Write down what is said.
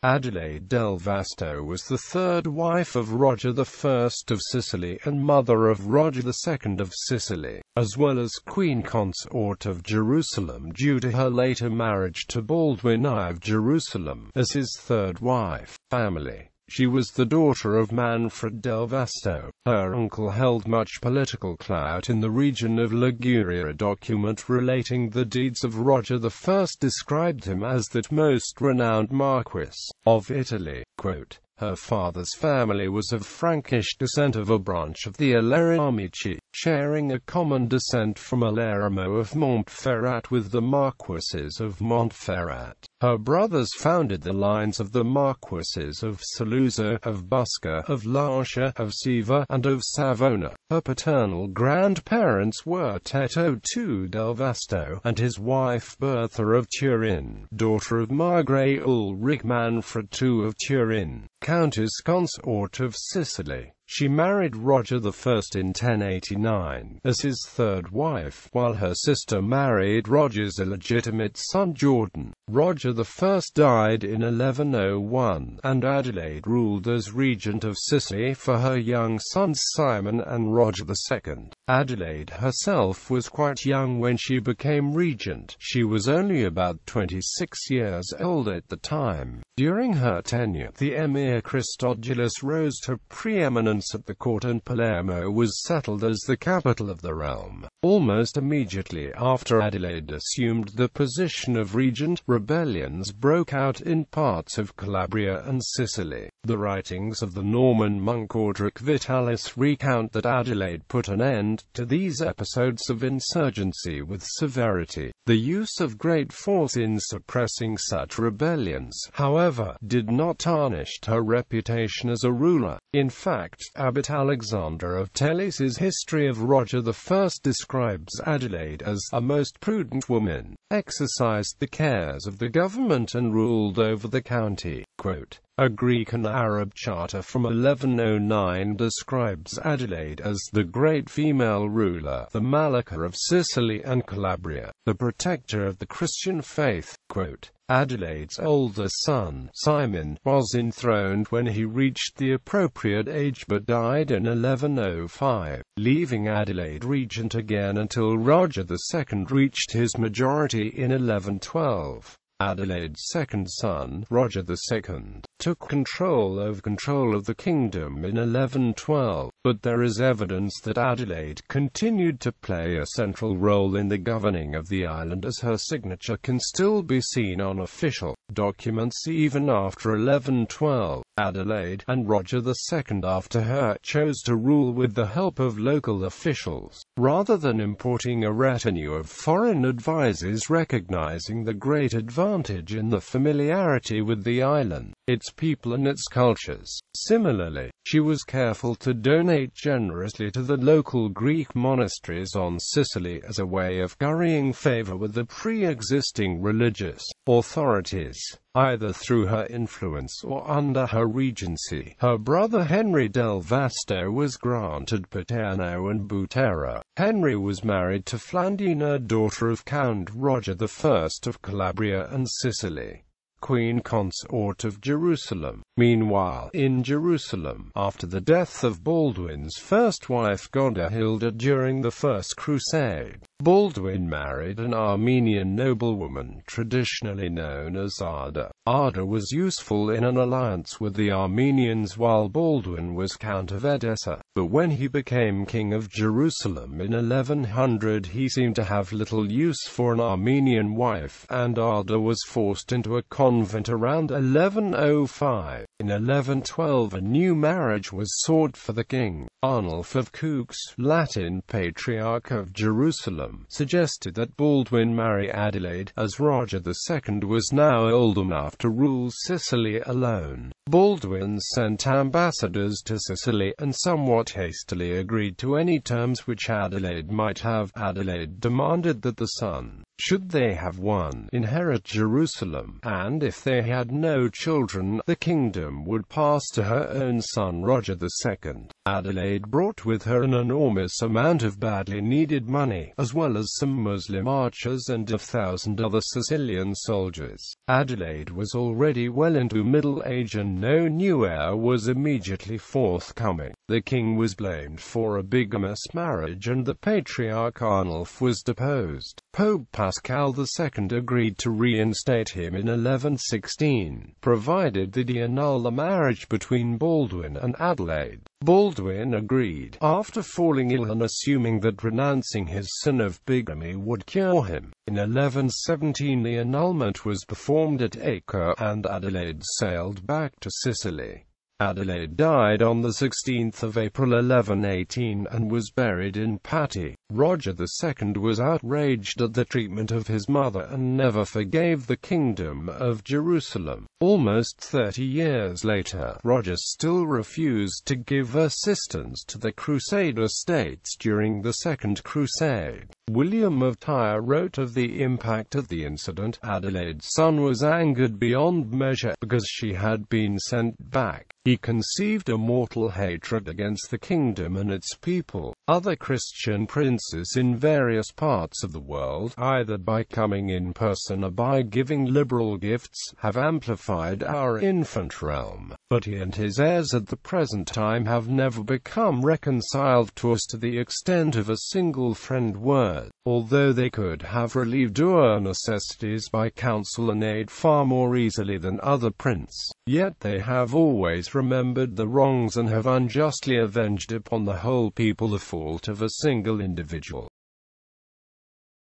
Adelaide del Vasto was the third wife of Roger I of Sicily and mother of Roger II of Sicily, as well as Queen Consort of Jerusalem due to her later marriage to Baldwin I of Jerusalem as his third wife. Family. She was the daughter of Maître del Vasto. Her uncle held much political clout in the region of Liguria. A document relating the deeds of Roger I described him as that most renowned Marquis of Italy. Quote, her father's family was of Frankish descent, of a branch of the Amici, sharing a common descent from Aleramo of Montferrat with the Marquesses of Montferrat. Her brothers founded the lines of the Marquesses of Saluzzo, of Busca, of Lancia, of Siva, and of Savona. Her paternal grandparents were Teto II del Vasto, and his wife Bertha of Turin, daughter of Margrave Ulrich Manfred II of Turin, Countess Consort of Sicily. She married Roger I in 1089, as his third wife, while her sister married Roger's illegitimate son Jordan. Roger I died in 1101, and Adelaide ruled as regent of Sicily for her young sons Simon and Roger II. Adelaide herself was quite young when she became regent. She was only about 26 years old at the time. During her tenure, the emir Christodulus rose to preeminence at the court, and Palermo was settled as the capital of the realm. Almost immediately after Adelaide assumed the position of regent, rebellions broke out in parts of Calabria and Sicily. The writings of the Norman monk Orderic Vitalis recount that Adelaide put an end to these episodes of insurgency with severity. The use of great force in suppressing such rebellions, however, did not tarnish her reputation as a ruler. In fact, Abbot Alexander of Telles's History of Roger I describes Adelaide as a most prudent woman, exercised the cares of the government and ruled over the county. Quote, a Greek and Arab charter from 1109 describes Adelaide as the great female ruler, the Malika of Sicily and Calabria, the protector of the Christian faith. Quote, Adelaide's older son, Simon, was enthroned when he reached the appropriate age but died in 1105, leaving Adelaide regent again until Roger II reached his majority in 1112. Adelaide's second son, Roger II, took control of the kingdom in 1112, but there is evidence that Adelaide continued to play a central role in the governing of the island, as her signature can still be seen on official documents even after 1112. Adelaide, and Roger II after her, chose to rule with the help of local officials, rather than importing a retinue of foreign advisers, recognizing the great advantage in the familiarity with the island, its people and its cultures. Similarly, she was careful to donate generously to the local Greek monasteries on Sicily as a way of currying favor with the pre-existing religious authorities, either through her influence or under her regency. Her brother Henry del Vasto was granted Paterno and Butera. Henry was married to Flandina, daughter of Count Roger I of Calabria and Sicily, Queen Consort of Jerusalem. Meanwhile, in Jerusalem, after the death of Baldwin's first wife Godehilda during the First Crusade, Baldwin married an Armenian noblewoman traditionally known as Ada. Ada was useful in an alliance with the Armenians while Baldwin was Count of Edessa, but when he became King of Jerusalem in 1100 he seemed to have little use for an Armenian wife, and Ada was forced into a convent around 1105. In 1112 a new marriage was sought for the king. Arnulf of Coux, Latin Patriarch of Jerusalem, suggested that Baldwin marry Adelaide, as Roger II was now old enough to rule Sicily alone. Baldwin sent ambassadors to Sicily, and somewhat hastily agreed to any terms which Adelaide might have. Adelaide demanded that the son should they have won, inherit Jerusalem, and if they had no children, the kingdom would pass to her own son Roger II. Adelaide brought with her an enormous amount of badly needed money, as well as some Muslim archers and 1,000 other Sicilian soldiers. Adelaide was already well into middle age and no new heir was immediately forthcoming. The king was blamed for a bigamous marriage and the patriarch Arnulf was deposed. Pope Pascal II agreed to reinstate him in 1116, provided that he annul the marriage between Baldwin and Adelaide. Baldwin agreed, after falling ill and assuming that renouncing his sin of bigamy would cure him. In 1117 the annulment was performed at Acre, and Adelaide sailed back to Sicily. Adelaide died on the 16th of April 1118 and was buried in Patti. Roger II was outraged at the treatment of his mother and never forgave the Kingdom of Jerusalem. Almost 30 years later, Roger still refused to give assistance to the Crusader states during the Second Crusade. William of Tyre wrote of the impact of the incident. Adelaide's son was angered beyond measure because she had been sent back. He conceived a mortal hatred against the kingdom and its people. Other Christian princes in various parts of the world, either by coming in person or by giving liberal gifts, have amplified our infant realm. But he and his heirs at the present time have never become reconciled to us to the extent of a single friend word, although they could have relieved our necessities by counsel and aid far more easily than other princes. Yet they have always remembered the wrongs and have unjustly avenged upon the whole people the fault of a single individual.